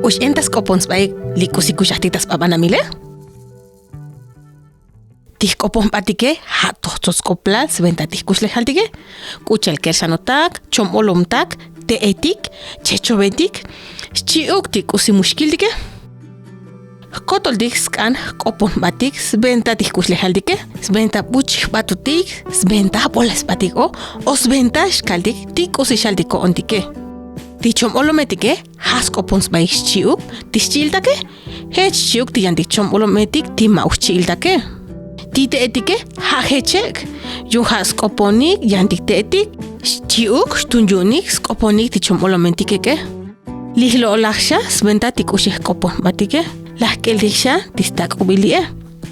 Ush entas kopons bay likusikushatitas papanamile. Tih kopon patike hatotos koplal sventa tihkusle haltike. Kuchel kersanotak, chomolomtak, teetik, chechovetik, chiuk tikusimushkildike. Kotol dik skan kopon batik sventa tihkusle haltike. Sventa buch batutik, sventa bolas batiko, o sventa shkaldik tikusishaltiko ontike. Tichom olometike has kopons bay chiuk, tischildake, hech chiuk tiyantichom olometik timauchildake. Tite etike hachechek, yu has koponik yantik teetik, chiuk stunjunik skoponik tichom olomentike ke. Lihlo olaksha sventa tikushih kopon batike, lahkeldiksha tistak ubilie.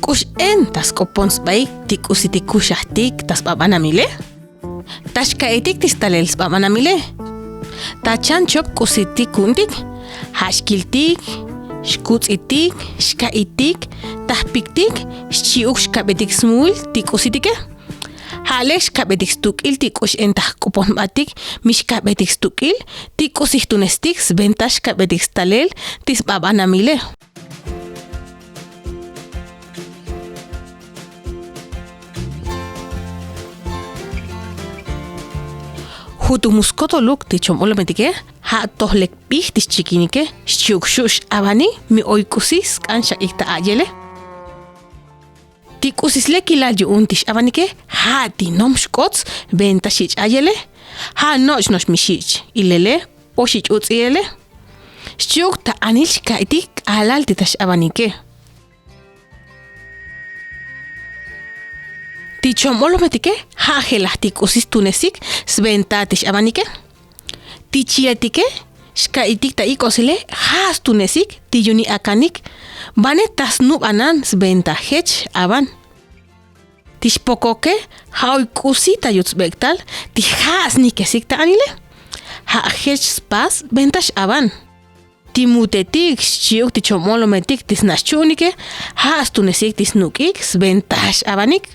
Kush en tas kopons bay tikusitikushahtik tas babanamile. Tashka etik tistalel babanamile. Tachan chop kusitik kuntik, hashkiltik, shkutzitik, shkaitik, tahpiktik, chiuk shkabetik smul, tikusitike. Hale shkabetik stukil tikush entah kopon batik, mishkabetik stukil, tikusih tunestik, sventa shkabetik stalel, tis babanamile. Hutu muskotoluk tichom olometike, ha tohlek pih tis chikinike, shuk shush abani mi oikusis kansha ikta ayele. Tikusisle kilal yuun tish abanike, ha tinom shkots benta shich ayele, ha noch mi shich ilele o shich utsiele. Shuk ta anil shkaitik alal titash abanike. Tichom olometike, ha gelah tikusis tunesik, sventa tish abanike. Tichiatike, shkaitik ta ikosile, has tunesik, tiyuni akanik, bane tas nub anan sventa hech aban. Tishpokoke, ha oikusita yutzbektal, tihas nikesik ta anile, ha hech spas ventash aban. Timutetik, chiuk tichom olometik tisnachunike, has tunesik tisnukik, sventash abanik.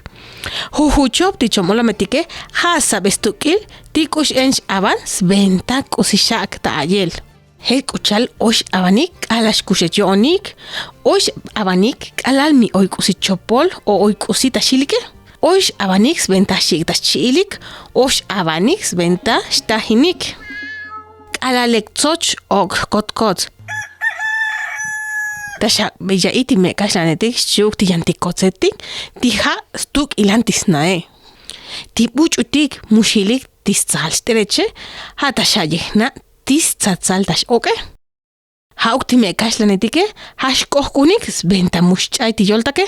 Huhuchop tichom olometike, has sabestukil, tikush ench aban, sventa kusishak ta ayel. Hek uchal osh abanik, alash kushechonik, osh abanik, alal mi oikusichopol o oikusita shilike. Osh abanik sventa shiktas chilik, osh abanik sventa shtahinik. Alalek tsoch ok kotkot. Tasha bella iti me kashlanetik shuk tiyantikotsetik, tiha stuk ilantis nae. Tibuchutik mushilik tistzal stereche, ha tasha yehna TSOTSIL tash oke. Ha uktime kaslanetike, ha shkohkunik sventa mushchay tiyoltake.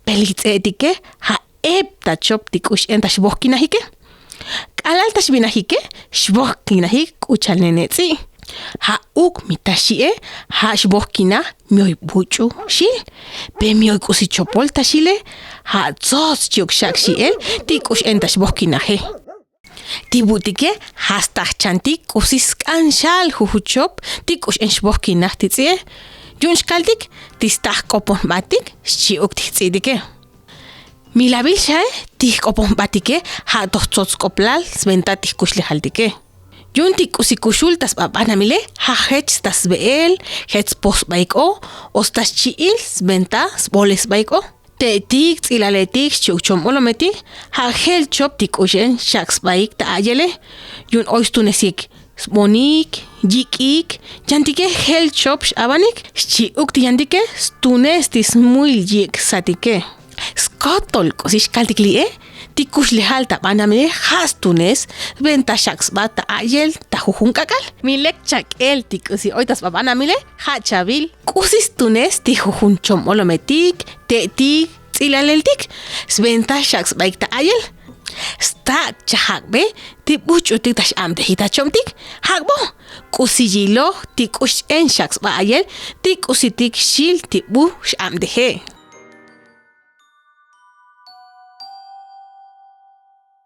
Pelitzetike, ha epta chop tikush entash bohkinahike. Kalal tash binahike, shbohkinahik uchalnenetzi. Ha uk mitashie, ha shbohkina mioy buchu shil. Pe mioy kusichopol tashile, ha tzos chiuk shak shiel, tikush entash bohkinahe. Tibutike hastah chantik kusis kanshal huhuchop tikush enshbohkinah titzie. Yunshkaltik tistah kopon batik shiuk titsidike. Milabil shae tih kopon batike ha tohtzots koplal sventa tikush lehaltike. Yun tikusikushul tas babanamile ha hech tas beel, hech pos baiko, ostas chiil sventa sboles baiko. Teetik, tsilaletik, chukchom olometik, ha hel chop tikushen shaks baik ta ayele, yun oistunesik, smonik, yikik, yantike hel chop abanik, chiuk tiyantike, stunes tismuil yik satike. Skotol kosishkaltiklie, tikush lehal ta banamile, hastunes, venta shaks bat ta ayel, ta jujunkakal. Milek chak el tikusi oitas babanamile, ha chabil, kusistunes tijujunchom olometik, teetik, tzilaleltik, sventa shaks baik ta ayel. Sta chahakbe, tibuchutik tash amtehita chomtik, hakbo, kusijilo, tikush en shaks ba ayel, tikusitik shil tibu shamdehe.